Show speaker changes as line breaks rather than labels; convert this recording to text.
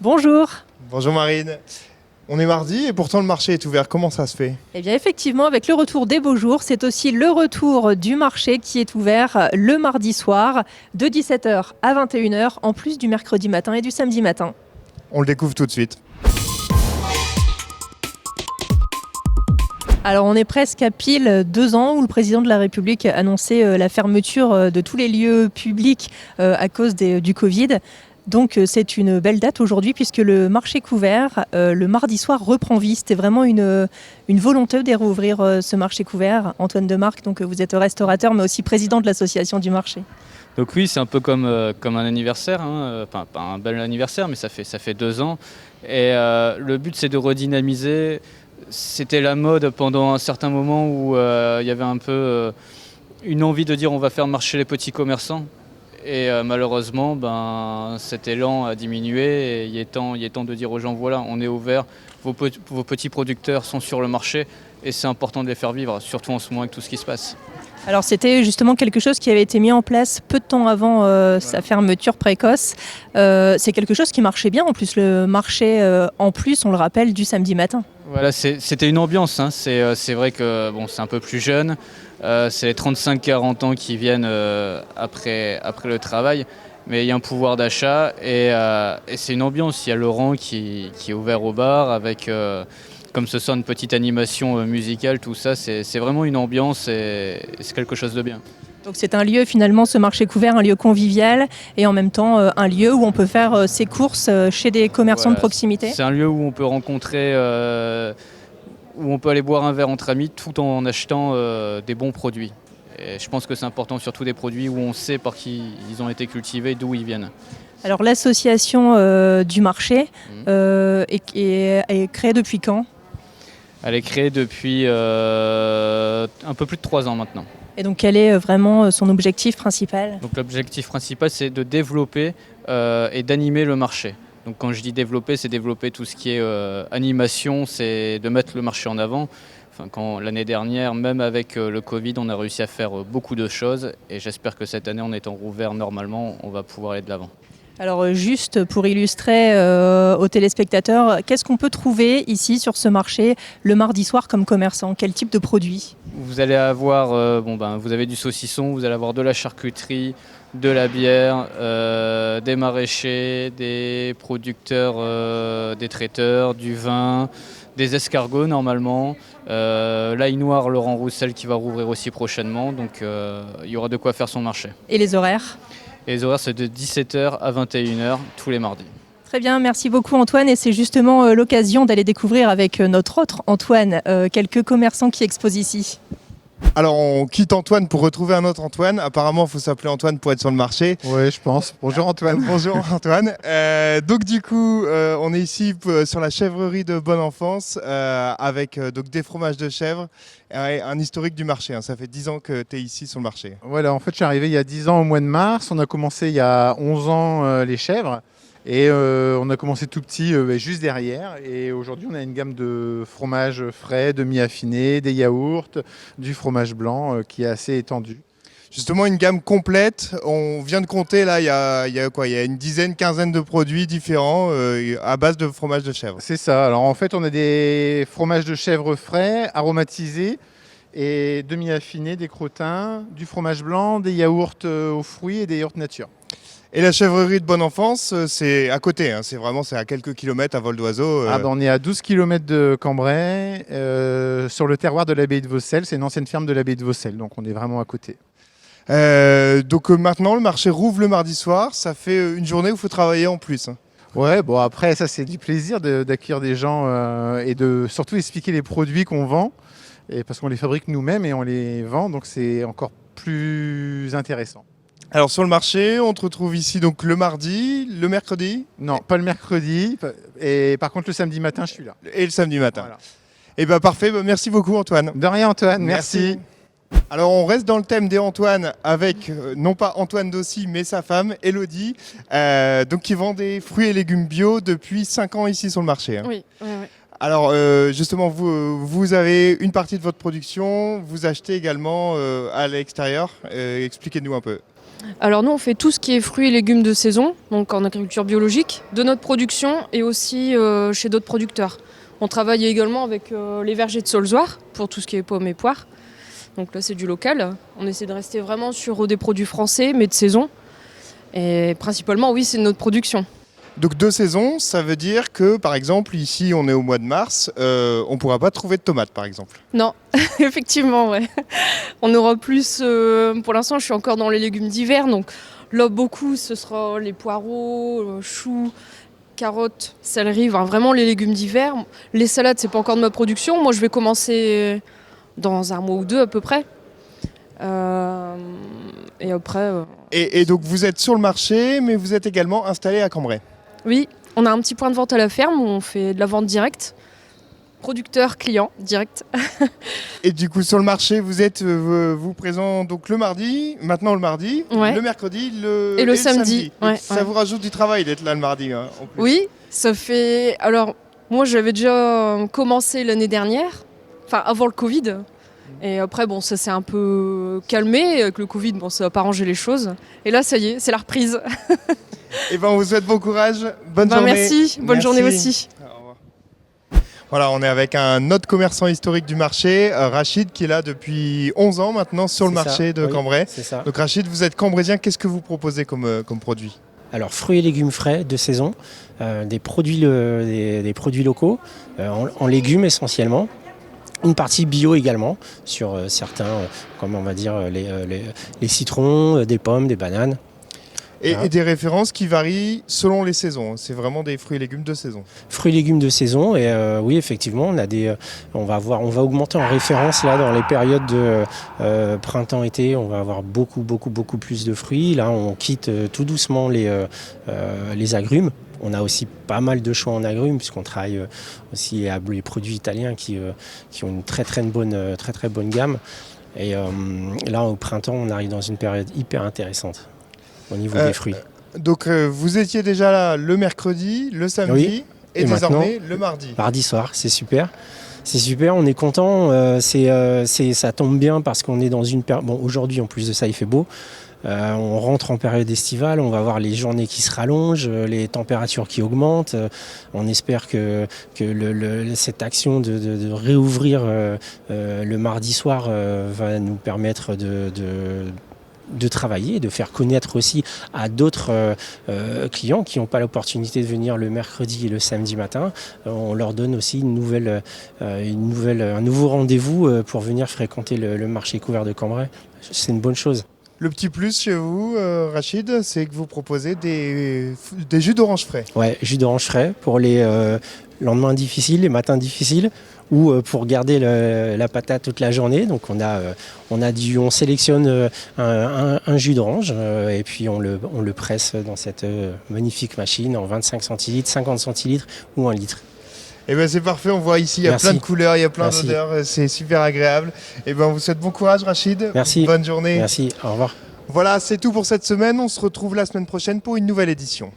Bonjour.
Bonjour Marine. On est mardi et pourtant le marché est ouvert. Comment ça se fait?
Eh bien effectivement, avec le retour des beaux jours, c'est aussi le retour du marché qui est ouvert le mardi soir de 17h à 21h, en plus du mercredi matin et du samedi matin.
On le découvre tout de suite.
Alors on est presque à pile 2 ans où le président de la République a annoncé la fermeture de tous les lieux publics à cause du Covid. Donc c'est une belle date aujourd'hui puisque le marché couvert, le mardi soir, reprend vie. C'était vraiment une volonté de rouvrir ce marché couvert. Antoine Demarque, donc vous êtes restaurateur mais aussi président de l'association du marché.
Donc oui, c'est un peu comme un anniversaire, hein. Enfin, pas un bel anniversaire, mais ça fait 2 ans. Et le but, c'est de redynamiser. C'était la mode pendant un certain moment où il y avait un peu une envie de dire on va faire marcher les petits commerçants. Et malheureusement, cet élan a diminué et il est temps de dire aux gens voilà, on est ouvert, vos petits producteurs sont sur le marché et c'est important de les faire vivre, surtout en ce moment avec tout ce qui se passe.
Alors c'était justement quelque chose qui avait été mis en place peu de temps avant sa fermeture précoce. C'est quelque chose qui marchait bien en plus, le marché en plus, on le rappelle, du samedi matin.
Voilà, c'était une ambiance, hein. C'est vrai que c'est un peu plus jeune. C'est les 35-40 ans qui viennent après le travail, mais il y a un pouvoir d'achat et c'est une ambiance. Il y a Laurent qui est ouvert au bar avec, comme ce soir, une petite animation musicale, tout ça. C'est vraiment une ambiance et c'est quelque chose de bien.
Donc c'est un lieu finalement, ce marché couvert, un lieu convivial et en même temps un lieu où on peut faire ses courses chez des commerçants de proximité.
C'est un lieu où on peut rencontrer, où on peut aller boire un verre entre amis tout en achetant des bons produits. Et je pense que c'est important, surtout des produits où on sait par qui ils ont été cultivés, d'où ils viennent.
Alors l'association du marché est créée depuis quand ?
Elle est créée depuis un peu plus de 3 ans maintenant.
Et donc quel est vraiment son objectif principal ?
Donc l'objectif principal, c'est de développer et d'animer le marché. Donc quand je dis développer, c'est développer tout ce qui est animation, c'est de mettre le marché en avant. Enfin, l'année dernière, même avec le Covid, on a réussi à faire beaucoup de choses et j'espère que cette année, en étant rouvert normalement, on va pouvoir aller de l'avant.
Alors juste pour illustrer aux téléspectateurs, qu'est-ce qu'on peut trouver ici sur ce marché le mardi soir comme commerçant ? Quel type de produits ?
Vous allez avoir, vous avez du saucisson, vous allez avoir de la charcuterie, de la bière, des maraîchers, des producteurs, des traiteurs, du vin, des escargots normalement, l'ail noir Laurent Roussel qui va rouvrir aussi prochainement, donc il y aura de quoi faire son marché.
Et les horaires ?
Et les horaires, c'est de 17h à 21h tous les mardis.
Très bien, merci beaucoup Antoine. Et c'est justement l'occasion d'aller découvrir avec notre autre Antoine quelques commerçants qui exposent ici.
Alors on quitte Antoine pour retrouver un autre Antoine. Apparemment il faut s'appeler Antoine pour être sur le marché.
Oui, je pense. Bonjour Antoine.
Bonjour Antoine. Donc du coup on est ici sur la chèvrerie de Bonne Enfance avec donc des fromages de chèvre, un historique du marché. Hein. Ça fait 10 ans que tu es ici sur le marché.
Voilà, en fait je suis arrivé il y a 10 ans au mois de mars. On a commencé il y a 11 ans les chèvres. Et on a commencé tout petit juste derrière. Et aujourd'hui, on a une gamme de fromages frais, demi-affinés, des yaourts, du fromage blanc qui est assez étendue.
Justement, une gamme complète. On vient de compter, là, il y a une dizaine, quinzaine de produits différents à base de fromage de chèvre.
C'est ça. Alors en fait, on a des fromages de chèvre frais, aromatisés et demi-affinés, des crottins, du fromage blanc, des yaourts aux fruits et des yaourts nature.
Et la chèvrerie de Bonne Enfance, c'est à côté, hein, c'est à quelques kilomètres à vol d'oiseau.
On est à 12 km de Cambrai, sur le terroir de l'abbaye de Vaucelles. C'est une ancienne ferme de l'abbaye de Vaucelles, donc on est vraiment à côté.
Donc maintenant, le marché rouvre le mardi soir. Ça fait une journée où il faut travailler en plus. Hein.
Ouais, bon après, ça c'est du plaisir d'accueillir des gens et de surtout expliquer les produits qu'on vend, parce qu'on les fabrique nous-mêmes et on les vend, donc c'est encore plus intéressant.
Alors sur le marché, on te retrouve ici donc le mardi, le mercredi ?
Non, pas le mercredi. Et par contre, le samedi matin, je suis là.
Et le samedi matin.
Voilà.
Et ben parfait, merci beaucoup Antoine.
De rien Antoine, merci.
Alors on reste dans le thème des Antoine avec non pas Antoine Dossi mais sa femme Elodie, donc qui vend des fruits et légumes bio depuis 5 ans ici sur le marché. Hein.
Oui.
Alors justement, vous avez une partie de votre production, vous achetez également à l'extérieur. Expliquez-nous un peu.
Alors nous, on fait tout ce qui est fruits et légumes de saison, donc en agriculture biologique, de notre production et aussi chez d'autres producteurs. On travaille également avec les vergers de Saulzoire pour tout ce qui est pommes et poires. Donc là, c'est du local. On essaie de rester vraiment sur des produits français, mais de saison. Et principalement, oui, c'est de notre production.
Donc 2 saisons, ça veut dire que par exemple ici on est au mois de mars, on ne pourra pas trouver de tomates par exemple.
Non, effectivement, ouais. On aura plus... pour l'instant, je suis encore dans les légumes d'hiver, donc là, beaucoup, ce sera les poireaux, choux, carottes, céleri, enfin, vraiment les légumes d'hiver. Les salades, c'est pas encore de ma production. Moi, je vais commencer dans un mois ou deux à peu près. Et après...
Et donc vous êtes sur le marché, mais vous êtes également installé à Cambrai.
Oui, on a un petit point de vente à la ferme où on fait de la vente directe. Producteur, client, direct.
Et du coup sur le marché, vous êtes vous présent donc le mardi, maintenant le mardi,
Ouais.
le mercredi
Et le samedi.
Donc,
Ouais,
ça
ouais.
vous rajoute du travail d'être là le mardi hein, en plus.
Oui, ça fait... Alors, moi, j'avais déjà commencé l'année dernière, enfin avant le Covid. Et après, bon, ça s'est un peu calmé. Avec le Covid, bon, ça n'a pas arrangé les choses. Et là, ça y est, c'est la reprise.
Et ben on vous souhaite bon courage, bonne journée.
Merci, bonne journée aussi.
Au revoir. Voilà, on est avec un autre commerçant historique du marché, Rachid, qui est là depuis 11 ans maintenant sur le
C'est
marché
ça,
de
oui,
Cambrai.
C'est ça.
Donc Rachid, vous êtes cambraisien, qu'est-ce que vous proposez comme produit?
Alors, fruits et légumes frais de saison, des produits locaux, en légumes essentiellement. Une partie bio également, sur certains, comme on va dire, les citrons, des pommes, des bananes.
Et des références qui varient selon les saisons. C'est vraiment des fruits et légumes de saison.
Fruits et légumes de saison, et oui, effectivement, on va augmenter en référence là dans les périodes de printemps-été. On va avoir beaucoup plus de fruits. Là, on quitte tout doucement les agrumes. On a aussi pas mal de choix en agrumes puisqu'on travaille aussi avec les produits italiens qui ont une très bonne gamme. Et là, au printemps, on arrive dans une période hyper intéressante au niveau des fruits.
Donc vous étiez déjà là le mercredi, le samedi
Oui.
et désormais
maintenant,
le mardi.
Mardi soir, c'est super. C'est super, on est content. Ça tombe bien parce qu'on est dans une période. Bon, aujourd'hui, en plus de ça, il fait beau. On rentre en période estivale, on va voir les journées qui se rallongent, les températures qui augmentent. On espère que cette action de réouvrir le mardi soir va nous permettre de travailler, de faire connaître aussi à d'autres clients qui n'ont pas l'opportunité de venir le mercredi et le samedi matin. On leur donne aussi un nouveau rendez-vous pour venir fréquenter le marché couvert de Cambrai. C'est une bonne chose.
Le petit plus chez vous, Rachid, c'est que vous proposez des jus d'orange frais.
Ouais, jus d'orange frais pour les lendemains difficiles, les matins difficiles, ou pour garder la patate toute la journée. Donc on sélectionne un jus d'orange et puis on le presse dans cette magnifique machine en 25 centilitres, 50 centilitres ou 1 litre.
Et ben c'est parfait, on voit ici, il y a
Merci.
plein de couleurs, il y a plein
Merci.
d'odeurs, c'est super agréable. Et ben on vous souhaite bon courage Rachid.
Merci.
Bonne journée.
Merci, au revoir.
Voilà, c'est tout pour cette semaine. On se retrouve la semaine prochaine pour une nouvelle édition.